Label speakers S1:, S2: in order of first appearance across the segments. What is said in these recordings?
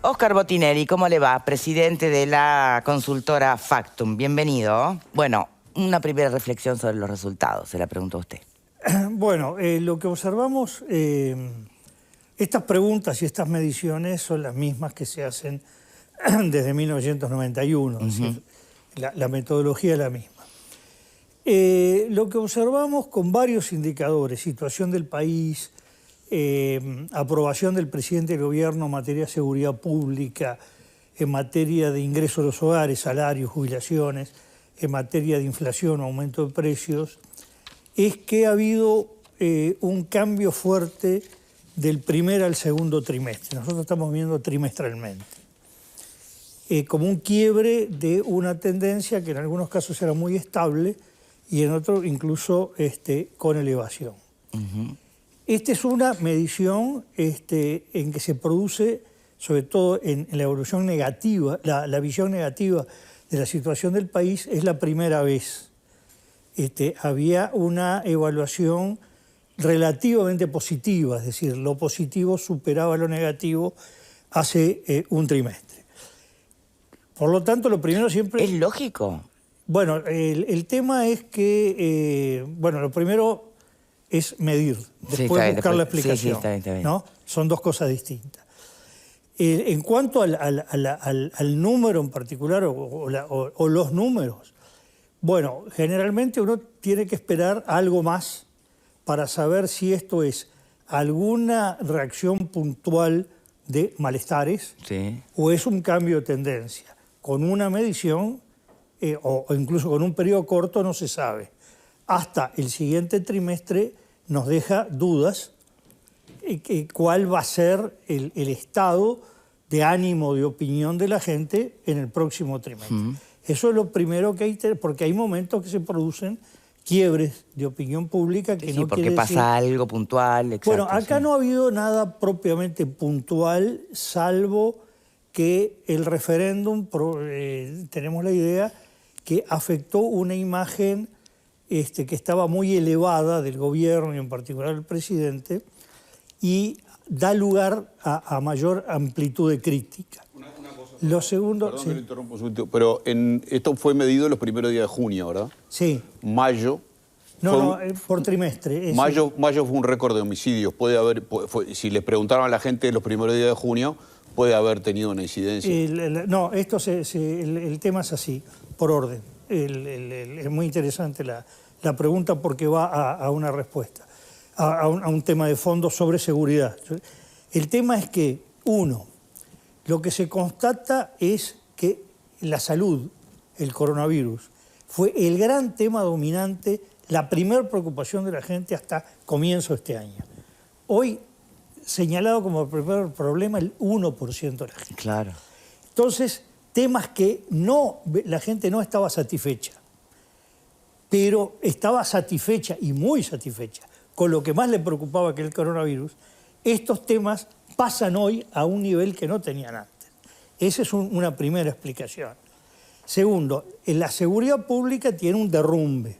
S1: Óscar Botinelli, ¿cómo le va? Presidente de la consultora Factum. Bienvenido. Bueno, una primera reflexión sobre los resultados, se la pregunto a usted.
S2: Bueno, lo que observamos, estas preguntas y estas mediciones son las mismas que se hacen desde 1991, es decir, la metodología es la misma. Lo que observamos con varios indicadores, situación del país, aprobación del presidente del gobierno en materia de seguridad pública, en materia de ingresos a los hogares, salarios, jubilaciones, en materia de inflación, aumento de precios, es que ha habido un cambio fuerte del primer al segundo trimestre. Nosotros estamos viendo trimestralmente. Como un quiebre de una tendencia que en algunos casos era muy estable y en otros incluso con elevación. Esta es una medición en que se produce, sobre todo en la evolución negativa, la visión negativa de la situación del país, es la primera vez. Había una evaluación relativamente positiva, es decir, lo positivo superaba lo negativo hace un trimestre. Por lo tanto, lo primero siempre...
S1: ¿Es lógico?
S2: Bueno, el tema es que, bueno, lo primero es medir, después buscar la explicación.
S1: Está bien.
S2: ¿No? Son dos cosas distintas. En cuanto al número en particular, o los números, bueno, generalmente uno tiene que esperar algo más para saber si esto es alguna reacción puntual de malestares o es un cambio de tendencia. Con una medición o incluso con un periodo corto no se sabe. Hasta el siguiente trimestre nos deja dudas cuál va a ser el estado de ánimo, de opinión de la gente en el próximo trimestre. Eso es lo primero que hay, porque hay momentos que se producen quiebres de opinión pública que no
S1: porque
S2: quiere
S1: pasa
S2: decir...
S1: algo puntual. Exacto,
S2: bueno, acá no ha habido nada propiamente puntual, salvo que el referéndum, tenemos la idea, que afectó una imagen que estaba muy elevada del gobierno y en particular del presidente y da lugar a mayor amplitud de crítica.
S3: Una cosa,
S2: Lo segundo...
S3: perdón que lo interrumpo un segundito, pero esto fue medido los primeros días de junio, ¿verdad?
S2: Sí.
S3: Mayo...
S2: No, por trimestre.
S3: Mayo fue un récord de homicidios. Puede haber, si les preguntaron a la gente los primeros días de junio, puede haber tenido una incidencia.
S2: No, el tema es así, por orden. Es muy interesante la pregunta porque va a una respuesta, a un tema de fondo sobre seguridad. El tema es que, uno, lo que se constata es que la salud, el coronavirus, fue el gran tema dominante, la primera preocupación de la gente hasta comienzo de este año. Hoy, señalado como el primer problema, el 1% de la gente.
S1: Claro.
S2: Entonces, temas que la gente no estaba satisfecha, pero estaba satisfecha y muy satisfecha con lo que más le preocupaba, que el coronavirus. Estos temas pasan hoy a un nivel que no tenían antes. Esa es una primera explicación. Segundo, la seguridad pública tiene un derrumbe.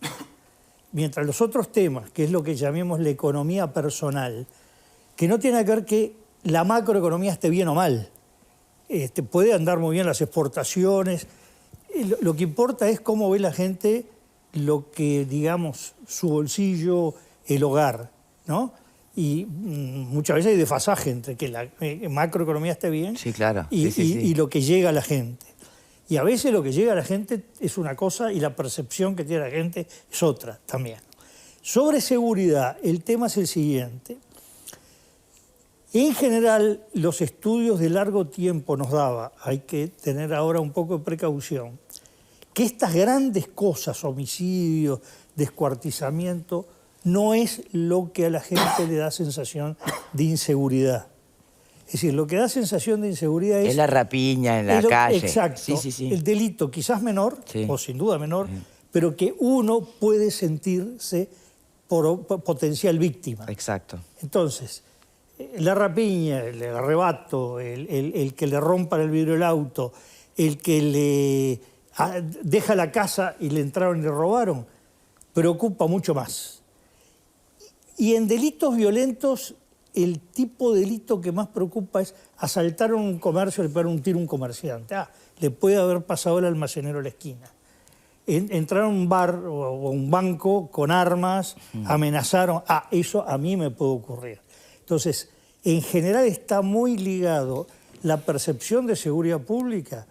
S2: Mientras los otros temas, que es lo que llamemos la economía personal, que no tiene que ver que la macroeconomía esté bien o mal. Puede andar muy bien las exportaciones. Lo que importa es cómo ve la gente lo que, digamos, su bolsillo, el hogar, ¿no? Y muchas veces hay desfasaje entre que la macroeconomía esté bien y lo que llega a la gente. Y a veces lo que llega a la gente es una cosa y la percepción que tiene la gente es otra también. Sobre seguridad, el tema es el siguiente. En general, los estudios de largo tiempo nos daba, hay que tener ahora un poco de precaución, que estas grandes cosas, homicidios, descuartizamiento, no es lo que a la gente le da sensación de inseguridad. Es decir, lo que da sensación de inseguridad es...
S1: Es la rapiña en la calle.
S2: Exacto.
S1: Sí.
S2: El delito quizás menor, o sin duda menor, pero que uno puede sentirse potencial víctima.
S1: Exacto.
S2: Entonces, la rapiña, el arrebato, el que le rompan el vidrio del auto, el que le deja la casa y le entraron y le robaron, preocupa mucho más. Y en delitos violentos el tipo de delito que más preocupa es asaltar un comercio, le pegaron un tiro a un comerciante. Le puede haber pasado el almacenero a la esquina. Entraron a un bar o a un banco con armas, amenazaron. Eso a mí me puede ocurrir. Entonces, en general está muy ligado la percepción de seguridad pública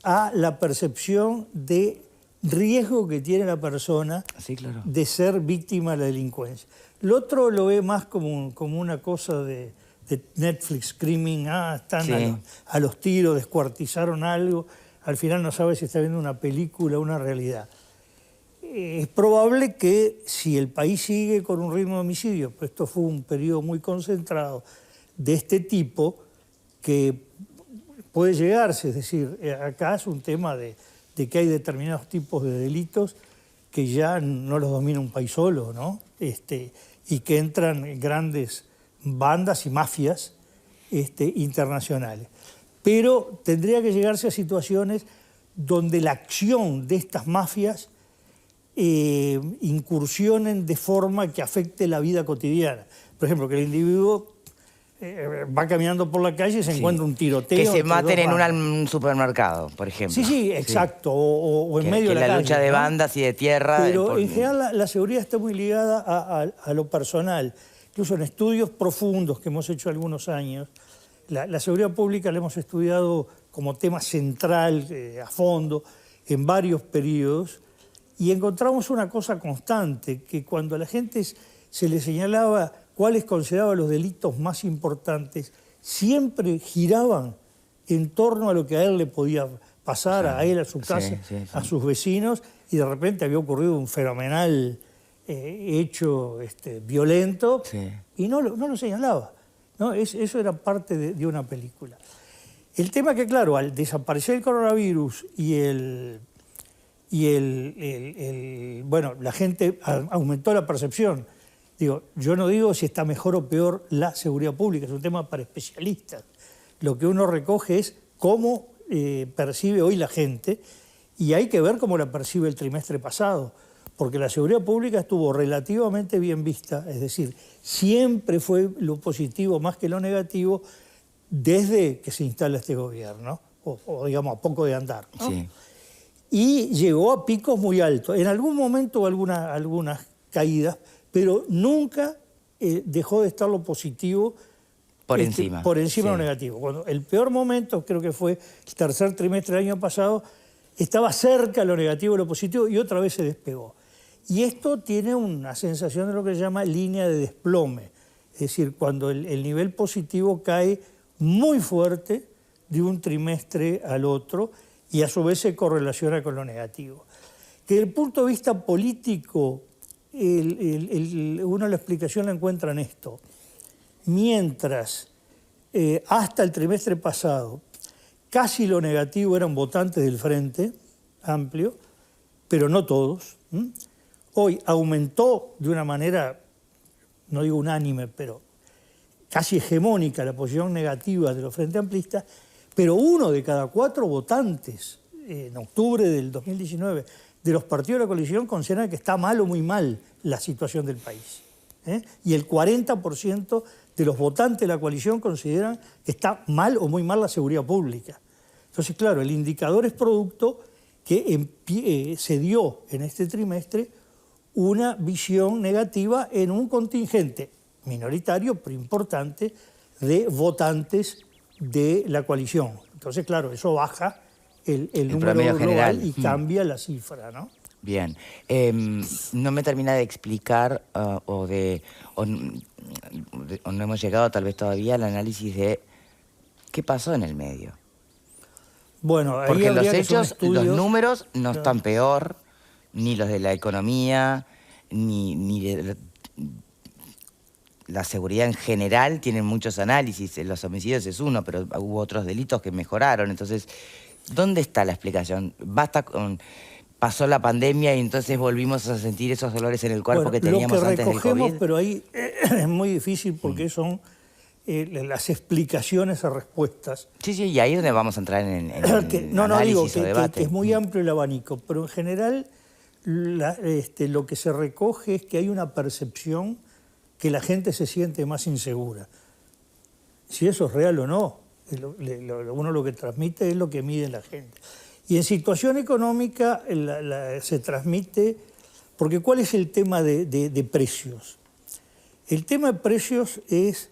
S2: a la percepción de riesgo que tiene la persona de ser víctima de la delincuencia. Lo otro lo ve más como una cosa de Netflix, screaming, están a los tiros, descuartizaron algo, al final no sabe si está viendo una película o una realidad. Es probable que si el país sigue con un ritmo de homicidios, pues esto fue un periodo muy concentrado de este tipo, que puede llegarse, es decir, acá es un tema de que hay determinados tipos de delitos que ya no los domina un país solo, ¿no? Y que entran grandes bandas y mafias internacionales. Pero tendría que llegarse a situaciones donde la acción de estas mafias incursionen de forma que afecte la vida cotidiana. Por ejemplo, que el individuo va caminando por la calle y se encuentra un tiroteo.
S1: Que se maten en un supermercado, por ejemplo.
S2: Sí, exacto. O en medio de la calle.
S1: La lucha de bandas y de tierra.
S2: Pero en general la seguridad está muy ligada a lo personal. Incluso en estudios profundos que hemos hecho algunos años, la seguridad pública la hemos estudiado como tema central, a fondo, en varios periodos, y encontramos una cosa constante, que cuando a la gente se le señalaba cuáles consideraba los delitos más importantes, siempre giraban en torno a lo que a él le podía pasar, a él, a su casa, a sus vecinos, y de repente había ocurrido un fenomenal hecho violento, y no lo señalaba, ¿no? Eso era parte de una película. El tema que, claro, al desaparecer el coronavirus bueno, la gente aumentó la percepción. Digo, yo no digo si está mejor o peor la seguridad pública, es un tema para especialistas. Lo que uno recoge es cómo percibe hoy la gente, y hay que ver cómo la percibe el trimestre pasado, porque la seguridad pública estuvo relativamente bien vista, es decir, siempre fue lo positivo más que lo negativo desde que se instala este gobierno, o digamos a poco de andar, ¿no? Sí. Y llegó a picos muy altos. En algún momento algunas caídas, pero nunca dejó de estar lo positivo por encima de lo negativo. Cuando el peor momento, creo que fue el tercer trimestre del año pasado, estaba cerca lo negativo de lo positivo y otra vez se despegó. Y esto tiene una sensación de lo que se llama línea de desplome. Es decir, cuando el nivel positivo cae muy fuerte de un trimestre al otro y a su vez se correlaciona con lo negativo. Que desde el punto de vista político, uno la explicación la encuentra en esto. Mientras hasta el trimestre pasado casi lo negativo eran votantes del Frente Amplio, pero no todos, hoy aumentó de una manera, no digo unánime, pero casi hegemónica la posición negativa de los Frente Amplistas, pero 1 de cada 4 votantes en octubre del 2019 de los partidos de la coalición consideran que está mal o muy mal la situación del país. Y el 40% de los votantes de la coalición consideran que está mal o muy mal la seguridad pública. Entonces, claro, el indicador es producto que se dio en este trimestre una visión negativa en un contingente minoritario, pero importante, de votantes de la coalición. Entonces, claro, eso baja el número global general y cambia la cifra, ¿no?
S1: Bien. No me termina de explicar o no hemos llegado tal vez todavía al análisis de qué pasó en el medio.
S2: Bueno, ahí
S1: porque los hechos, los números no están peor, ni los de la economía, ni de la seguridad en general tienen muchos análisis. Los homicidios es uno, pero hubo otros delitos que mejoraron. Entonces, ¿dónde está la explicación? Basta con... Pasó la pandemia y entonces volvimos a sentir esos dolores en el cuerpo que teníamos antes del COVID.
S2: Pero ahí es muy difícil porque son las explicaciones a respuestas.
S1: Sí, y ahí es donde vamos a entrar en
S2: análisis o debate. Que es muy amplio el abanico, pero en general lo que se recoge es que hay una percepción que la gente se siente más insegura. Si eso es real o no, uno lo que transmite es lo que mide la gente. Y en situación económica se transmite, porque ¿cuál es el tema de precios? El tema de precios es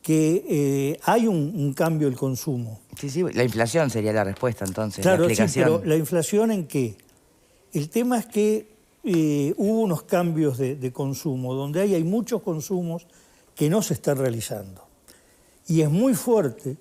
S2: que hay un cambio del consumo.
S1: Sí, la inflación sería la respuesta entonces,
S2: claro,
S1: la explicación.
S2: Sí, pero ¿la inflación en qué? El tema es que hubo unos cambios de consumo, donde hay muchos consumos que no se están realizando. Y es muy fuerte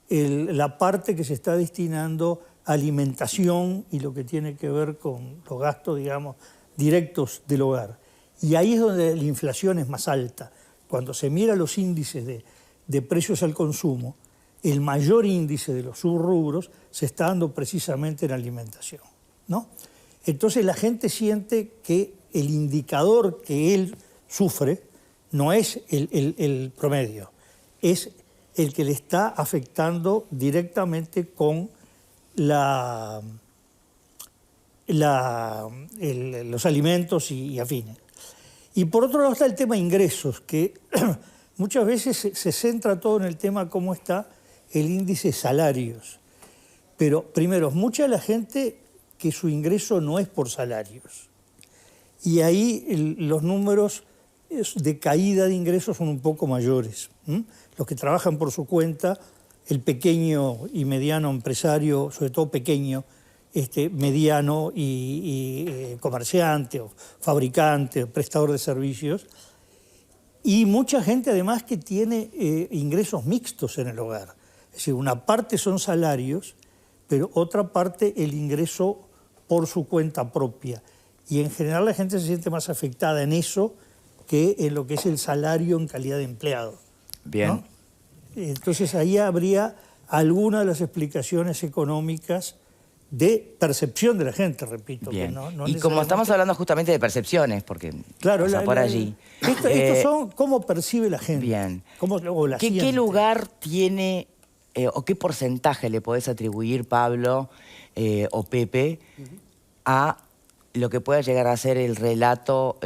S2: la parte que se está destinando a alimentación y lo que tiene que ver con los gastos, digamos, directos del hogar. Y ahí es donde la inflación es más alta. Cuando se mira los índices de precios al consumo, el mayor índice de los subrubros se está dando precisamente en alimentación, ¿no? Entonces la gente siente que el indicador que él sufre no es el promedio, es el que le está afectando directamente con los alimentos y afines. Y por otro lado está el tema de ingresos, que muchas veces se centra todo en el tema cómo está el índice de salarios. Pero primero, mucha de la gente que su ingreso no es por salarios. Y ahí los números de caída de ingresos son un poco mayores. Los que trabajan por su cuenta, el pequeño y mediano empresario, sobre todo pequeño, mediano y comerciante o fabricante o prestador de servicios. Y mucha gente además que tiene ingresos mixtos en el hogar. Es decir, una parte son salarios, pero otra parte el ingreso por su cuenta propia. Y en general la gente se siente más afectada en eso que en lo que es el salario en calidad de empleado.
S1: Bien.
S2: ¿No? Entonces ahí habría alguna de las explicaciones económicas de percepción de la gente, repito.
S1: Bien.
S2: Que no
S1: y como
S2: necesariamente...
S1: estamos hablando justamente de percepciones, porque
S2: claro,
S1: pasa por allí.
S2: Estos son cómo percibe la gente.
S1: Bien.
S2: O la siente.
S1: ¿Qué lugar tiene o qué porcentaje le podés atribuir, Pablo o Pepe, a lo que pueda llegar a ser el relato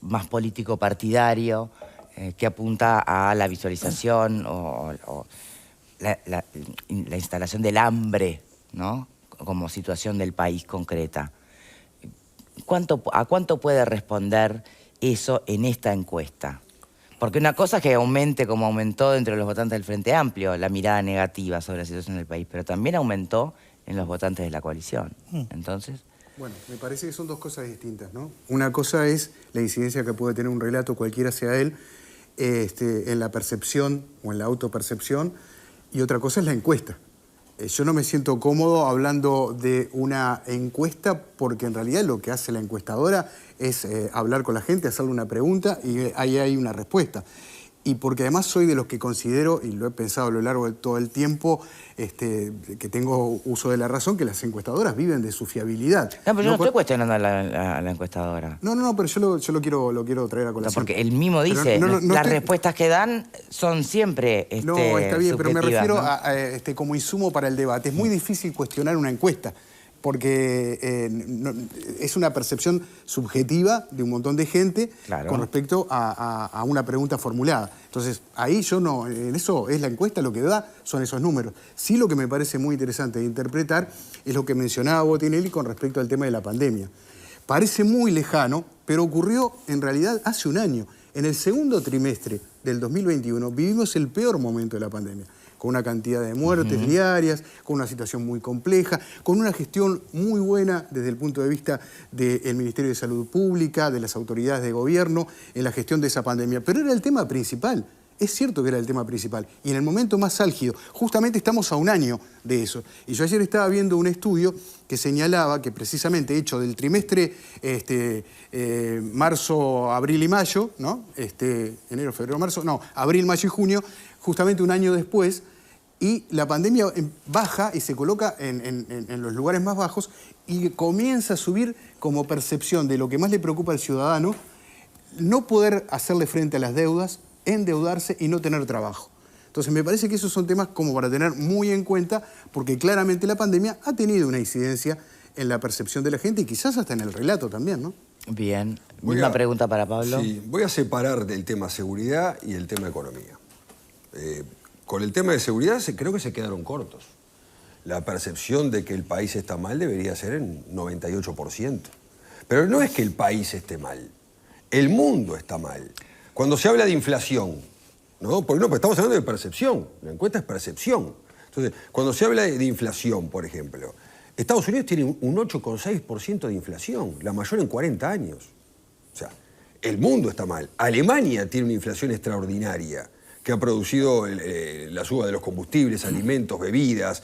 S1: más político partidario, que apunta a la visualización o la instalación del hambre, ¿no? Como situación del país concreta? ¿A cuánto puede responder eso en esta encuesta? Porque una cosa es que aumente como aumentó dentro de los votantes del Frente Amplio la mirada negativa sobre la situación del país, pero también aumentó en los votantes de la coalición. Entonces...
S4: Bueno, me parece que son dos cosas distintas, ¿no? Una cosa es la incidencia que puede tener un relato, cualquiera sea él, en la percepción o en la autopercepción, y otra cosa es la encuesta. Yo no me siento cómodo hablando de una encuesta porque en realidad lo que hace la encuestadora es hablar con la gente, hacerle una pregunta y ahí hay una respuesta. Y porque además soy de los que considero, y lo he pensado a lo largo de todo el tiempo, que tengo uso de la razón, que las encuestadoras viven de su fiabilidad.
S1: No, pero yo no estoy cuestionando a la encuestadora.
S4: No, pero yo lo quiero traer a colación.
S1: Porque él mismo dice, las respuestas que dan son siempre
S4: No, está bien, pero me refiero,
S1: ¿no?
S4: a como insumo para el debate. Es muy difícil cuestionar una encuesta, porque es una percepción subjetiva de un montón de gente con respecto a una pregunta formulada. Entonces, ahí yo no, en eso es la encuesta, lo que da son esos números. Sí, lo que me parece muy interesante de interpretar es lo que mencionaba Botinelli con respecto al tema de la pandemia. Parece muy lejano, pero ocurrió en realidad hace un año. En el segundo trimestre del 2021 vivimos el peor momento de la pandemia, con una cantidad de muertes diarias, con una situación muy compleja, con una gestión muy buena desde el punto de vista del Ministerio de Salud Pública, de las autoridades de gobierno, en la gestión de esa pandemia. Pero era el tema principal. Es cierto que era el tema principal. Y en el momento más álgido, justamente estamos a un año de eso. Y yo ayer estaba viendo un estudio que señalaba que precisamente hecho del trimestre marzo, abril y mayo, ¿no? Enero, febrero, marzo, no, abril, mayo y junio, justamente un año después, y la pandemia baja y se coloca en los lugares más bajos y comienza a subir como percepción de lo que más le preocupa al ciudadano, no poder hacerle frente a las deudas, endeudarse y no tener trabajo. Entonces me parece que esos son temas como para tener muy en cuenta, porque claramente la pandemia ha tenido una incidencia en la percepción de la gente y quizás hasta en el relato también, ¿no?
S1: Bien. Una pregunta para Pablo.
S5: Sí, voy a separar del tema seguridad y el tema economía. Con el tema de seguridad creo que se quedaron cortos. La percepción de que el país está mal debería ser en 98%. Pero no es que el país esté mal, el mundo está mal. Cuando se habla de inflación, ¿no? Porque estamos hablando de percepción, la encuesta es percepción. Entonces, cuando se habla de inflación, por ejemplo, Estados Unidos tiene un 8,6% de inflación, la mayor en 40 años. O sea, el mundo está mal. Alemania tiene una inflación extraordinaria que ha producido la suba de los combustibles, alimentos, bebidas.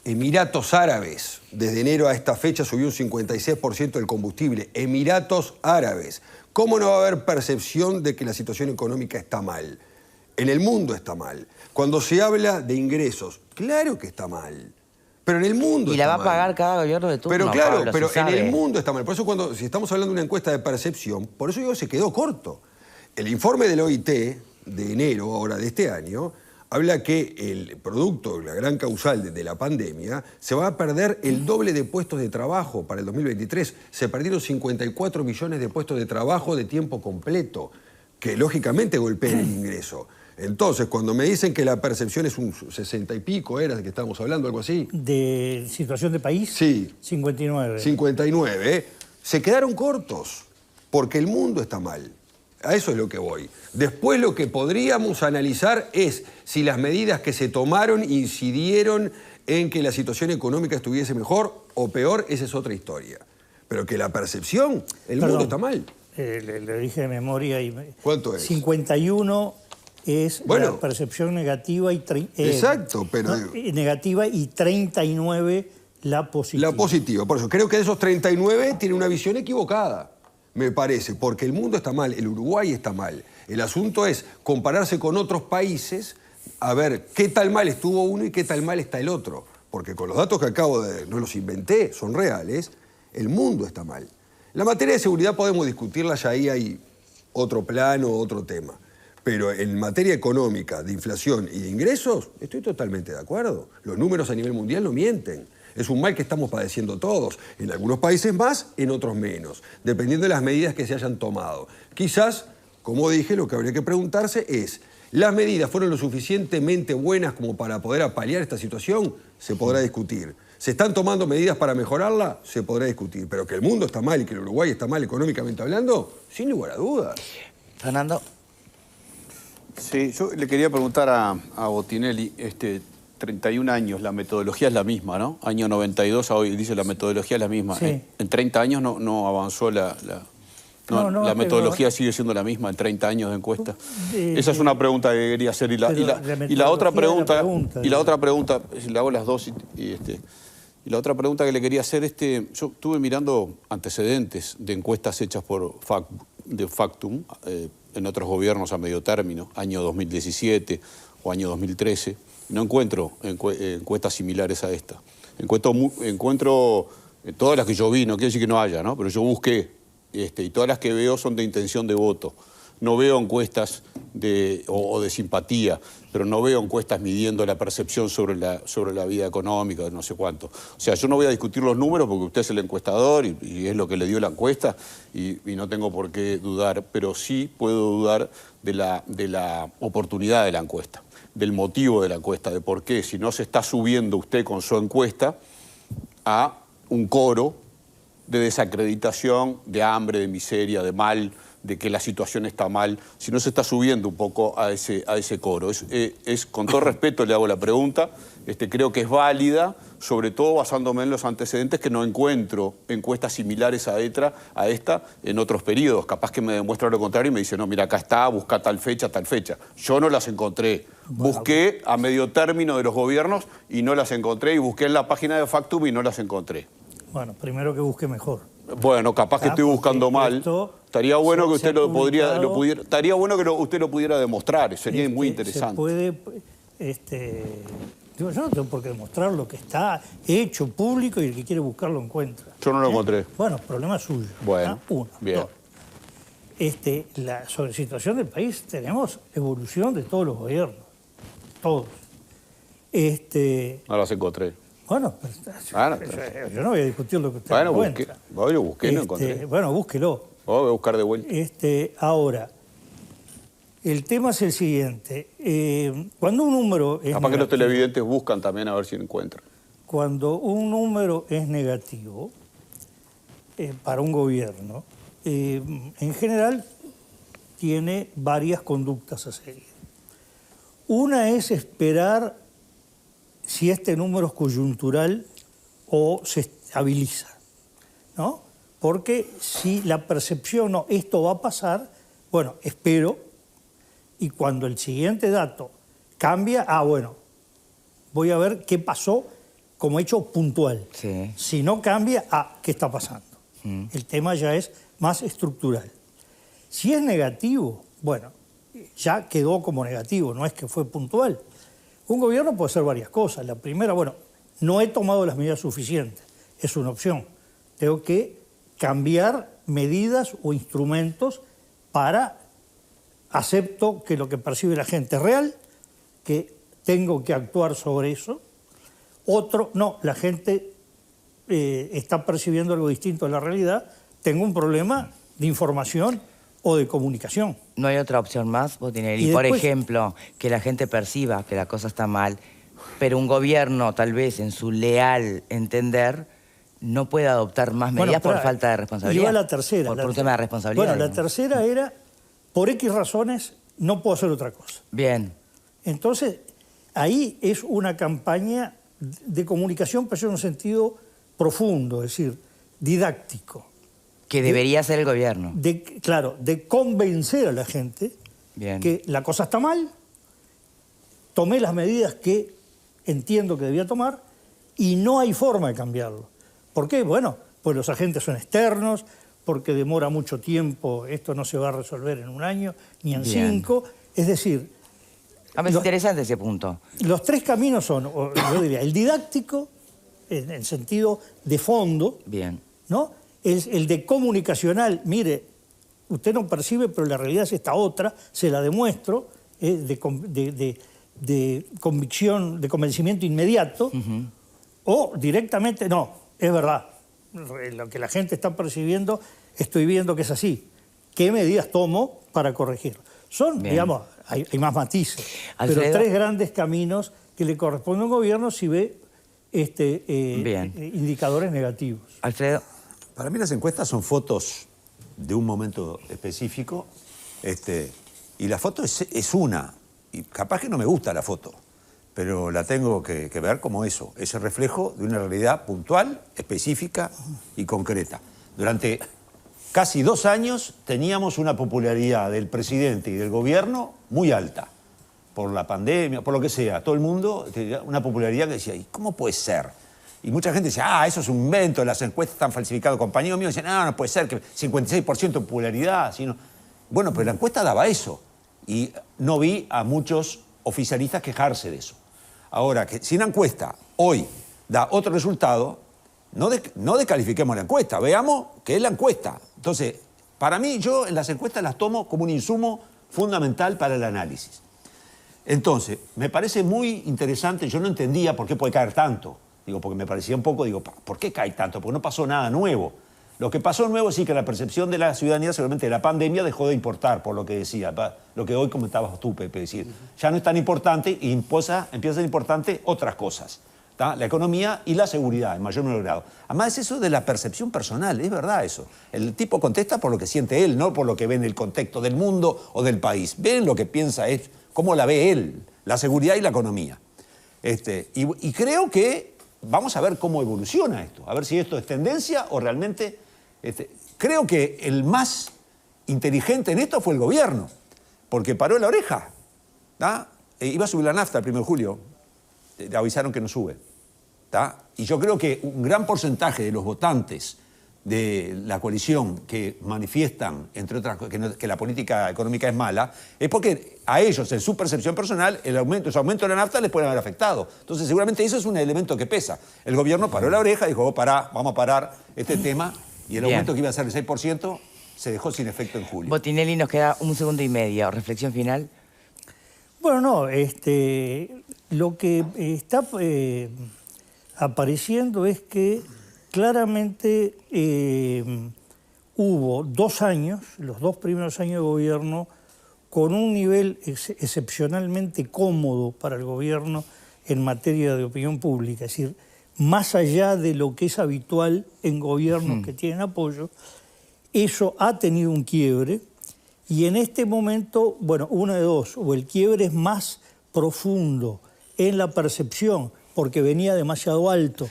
S5: Emiratos Árabes, desde enero a esta fecha subió un 56% del combustible. Emiratos Árabes. ¿Cómo no va a haber percepción de que la situación económica está mal? En el mundo está mal. Cuando se habla de ingresos, claro que está mal. Pero en el mundo
S1: y la va a pagar cada gobierno de turno.
S5: Pero claro,
S1: Pablo,
S5: pero
S1: si
S5: en
S1: sabe.
S5: el mundo está mal. Por eso si estamos hablando de una encuesta de percepción, por eso digo se quedó corto. El informe del OIT de enero, ahora de este año, habla que el producto, la gran causal de la pandemia, se va a perder el doble de puestos de trabajo para el 2023. Se perdieron 54 millones de puestos de trabajo de tiempo completo, que lógicamente golpean el ingreso. Entonces, cuando me dicen que la percepción es un 60 y pico, ¿era de que estábamos hablando, algo así?
S2: ¿De situación de país?
S5: Sí.
S2: 59.
S5: 59, se quedaron cortos, porque el mundo está mal. A eso es lo que voy. Después lo que podríamos analizar es si las medidas que se tomaron incidieron en que la situación económica estuviese mejor o peor, esa es otra historia. Pero que la percepción, mundo está mal.
S2: Le dije de memoria y...
S5: ¿Cuánto es?
S2: 51 es la percepción negativa y...
S5: exacto, pero...
S2: ¿no? Negativa y 39 la positiva.
S5: La positiva, por eso creo que de esos 39 tiene una visión equivocada. Me parece, porque el mundo está mal, el Uruguay está mal. El asunto es compararse con otros países, a ver qué tal mal estuvo uno y qué tal mal está el otro. Porque con los datos que no los inventé, son reales, el mundo está mal. La materia de seguridad podemos discutirla, ya ahí hay otro plano, otro tema. Pero en materia económica, de inflación y de ingresos, estoy totalmente de acuerdo. Los números a nivel mundial no mienten. Es un mal que estamos padeciendo todos, en algunos países más, en otros menos, dependiendo de las medidas que se hayan tomado. Quizás, como dije, lo que habría que preguntarse es, ¿las medidas fueron lo suficientemente buenas como para poder paliar esta situación? Se podrá discutir. ¿Se están tomando medidas para mejorarla? Se podrá discutir. Pero que el mundo está mal y que el Uruguay está mal económicamente hablando, sin lugar a dudas.
S1: Fernando.
S3: Sí, yo le quería preguntar a Botinelli, 31 años, la metodología es la misma, ¿no? Año 92 a hoy, dice la metodología es la misma.
S2: Sí.
S3: En 30 años no avanzó la metodología sigue siendo la misma en 30 años de encuesta. Esa es una pregunta que quería hacer. Y la otra pregunta, le hago las dos, y la otra pregunta que le quería hacer, yo estuve mirando antecedentes de encuestas hechas por Factum en otros gobiernos a medio término, año 2017 o año 2013. No encuentro encuestas similares a esta. Encuentro todas las que yo vi, no quiere decir que no haya, ¿no? Pero yo busqué, y todas las que veo son de intención de voto. No veo encuestas o de simpatía, pero no veo encuestas midiendo la percepción sobre la vida económica, no sé cuánto. O sea, yo no voy a discutir los números porque usted es el encuestador y es lo que le dio la encuesta y no tengo por qué dudar, pero sí puedo dudar de la oportunidad de la encuesta, del motivo de la encuesta, de por qué, si no se está subiendo usted con su encuesta a un coro de desacreditación, de hambre, de miseria, de mal, de que la situación está mal, si no se está subiendo un poco a ese coro. Con todo respeto le hago la pregunta, creo que es válida, sobre todo basándome en los antecedentes que no encuentro encuestas similares a esta en otros periodos. Capaz que me demuestra lo contrario y me dice, no, mira, acá está, busca tal fecha, tal fecha. Yo no las encontré. Busqué a medio término de los gobiernos y no las encontré, y busqué en la página de Factum y no las encontré.
S2: Bueno, primero que busque mejor.
S3: Bueno, capaz que estoy buscando mal. Estaría bueno que usted estaría bueno que usted lo pudiera demostrar, sería muy interesante.
S2: Se puede, yo no tengo por qué demostrar lo que está hecho público y el que quiere buscarlo encuentra.
S3: Yo no lo encontré.
S2: Bueno, problema suyo.
S3: Bueno,
S2: uno,
S3: bien.
S2: dos. Sobre la situación del país tenemos evolución de todos los gobiernos, todos.
S3: No las encontré.
S2: Bueno, yo no voy a discutir lo que usted encuentra.
S3: Yo busqué, no encontré.
S2: Bueno, búsquelo.
S3: Voy a buscar de vuelta.
S2: Ahora, el tema es el siguiente. Cuando un número es
S3: Capaz que los televidentes buscan también a ver si encuentran.
S2: Cuando un número es negativo para un gobierno, en general tiene varias conductas a seguir. Una es esperar si este número es coyuntural o se estabiliza, ¿no? Porque si la percepción, no, esto va a pasar, bueno, espero, y cuando el siguiente dato cambia, bueno, voy a ver qué pasó como hecho puntual.
S1: Sí.
S2: Si no cambia, ¿qué está pasando? El tema ya es más estructural. Si es negativo, bueno, ya quedó como negativo, no es que fue puntual. Un gobierno puede hacer varias cosas. La primera, bueno, no he tomado las medidas suficientes, es una opción. Tengo que cambiar medidas o instrumentos para acepto que lo que percibe la gente es real, que tengo que actuar sobre eso. Otro, no, la gente está percibiendo algo distinto a la realidad, tengo un problema de información o de comunicación.
S1: ¿No hay otra opción más, Botinelli? Por ejemplo, que la gente perciba que la cosa está mal, pero un gobierno, tal vez en su leal entender, no puede adoptar más medidas por falta de responsabilidad.
S2: Iba la tercera.
S1: Por un tema de responsabilidad.
S2: Bueno, la tercera era, por X razones, no puedo hacer otra cosa.
S1: Bien.
S2: Entonces, ahí es una campaña de comunicación, pero en un sentido profundo, es decir, didáctico.
S1: Que debería ser el gobierno.
S2: Claro, de convencer a la gente que la cosa está mal, tomé las medidas que entiendo que debía tomar y no hay forma de cambiarlo. ¿Por qué? Bueno, pues los agentes son externos, porque demora mucho tiempo, esto no se va a resolver en un año, ni en 5. Es decir...
S1: Es interesante ese punto.
S2: Los tres caminos son, yo diría, el didáctico, en el sentido de fondo, ¿no? Es el de comunicacional, mire, usted no percibe, pero la realidad es esta otra, se la demuestro, de convicción, de convencimiento inmediato, o directamente, no, es verdad, lo que la gente está percibiendo, estoy viendo que es así. ¿Qué medidas tomo para corregirlo? Son, digamos, hay más matices,
S1: Alfredo,
S2: pero tres grandes caminos que le corresponde a un gobierno si ve indicadores negativos.
S1: Alfredo.
S6: Para mí las encuestas son fotos de un momento específico, y la foto es una, y capaz que no me gusta la foto, pero la tengo que ver como eso, ese reflejo de una realidad puntual, específica y concreta. Durante casi 2 años teníamos una popularidad del presidente y del gobierno muy alta, por la pandemia, por lo que sea. Todo el mundo tenía una popularidad que decía, ¿y cómo puede ser? Y mucha gente decía, eso es un invento, las encuestas están falsificadas. Compañeros míos decían, no puede ser que 56% de popularidad. Sino... Bueno, pero la encuesta daba eso. Y no vi a muchos oficialistas quejarse de eso. Ahora, que si una encuesta hoy da otro resultado, no descalifiquemos la encuesta, veamos qué es la encuesta. Entonces, para mí, yo en las encuestas las tomo como un insumo fundamental para el análisis. Entonces, me parece muy interesante, yo no entendía por qué puede caer tanto. Digo, porque me parecía un poco, ¿por qué cae tanto? Porque no pasó nada nuevo. Lo que pasó nuevo sí que la percepción de la ciudadanía, seguramente de la pandemia, dejó de importar, por lo que decía, lo que hoy comentabas tú, Pepe, decir, ya no es tan importante y empieza a ser importante otras cosas, ¿tá? La economía y la seguridad, en mayor o menor grado. Además es eso de la percepción personal, es verdad eso. El tipo contesta por lo que siente él, no por lo que ve en el contexto del mundo o del país. Ven lo que piensa él, cómo la ve él, la seguridad y la economía. Y creo que vamos a ver cómo evoluciona esto, a ver si esto es tendencia o realmente... creo que el más inteligente en esto fue el gobierno, porque paró la oreja. Iba a subir la nafta el 1 de julio, le avisaron que no sube. Y yo creo que un gran porcentaje de los votantes de la coalición que manifiestan, entre otras cosas, que la política económica es mala, es porque a ellos, en su percepción personal, su aumento de la nafta les puede haber afectado. Entonces, seguramente eso es un elemento que pesa. El gobierno paró la oreja y dijo, vamos a parar este tema, y el aumento que iba a ser el 6% se dejó sin efecto en julio.
S1: Botinelli, nos queda 1 segundo y medio. ¿Reflexión final?
S2: Bueno, no, lo que está apareciendo es que claramente hubo 2 años, los 2 primeros años de gobierno, con un nivel excepcionalmente cómodo para el gobierno en materia de opinión pública, es decir, más allá de lo que es habitual en gobiernos que tienen apoyo, eso ha tenido un quiebre y en este momento, bueno, una de dos, o el quiebre es más profundo en la percepción, porque venía demasiado alto,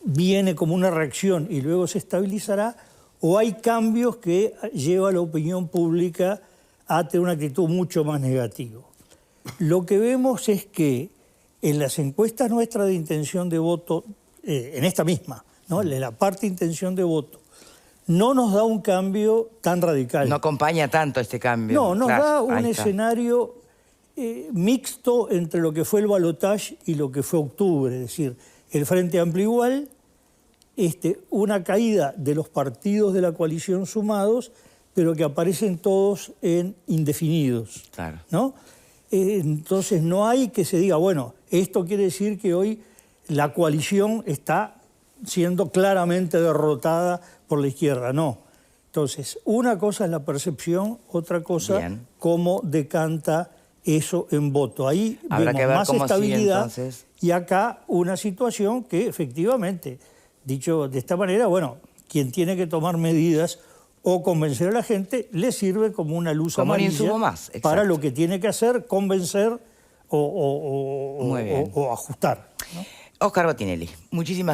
S2: viene como una reacción y luego se estabilizará, o hay cambios que lleva a la opinión pública a tener una actitud mucho más negativa. Lo que vemos es que en las encuestas nuestras de intención de voto, en esta misma, ¿no? En la parte de intención de voto, no nos da un cambio tan radical.
S1: No acompaña tanto este cambio.
S2: No, nos da un escenario mixto entre lo que fue el balotaje y lo que fue octubre, es decir, el Frente Amplio igual, una caída de los partidos de la coalición sumados, pero que aparecen todos en indefinidos, ¿no? Entonces no hay que se diga, bueno, esto quiere decir que hoy la coalición está siendo claramente derrotada por la izquierda, no. Entonces, una cosa es la percepción, otra cosa cómo decanta eso en voto. Ahí vemos más estabilidad y acá una situación que efectivamente, dicho de esta manera, bueno, quien tiene que tomar medidas o convencer a la gente, le sirve como una luz amarilla para lo que tiene que hacer, convencer o ajustar, ¿no?
S1: Óscar Botinelli, muchísimas gracias.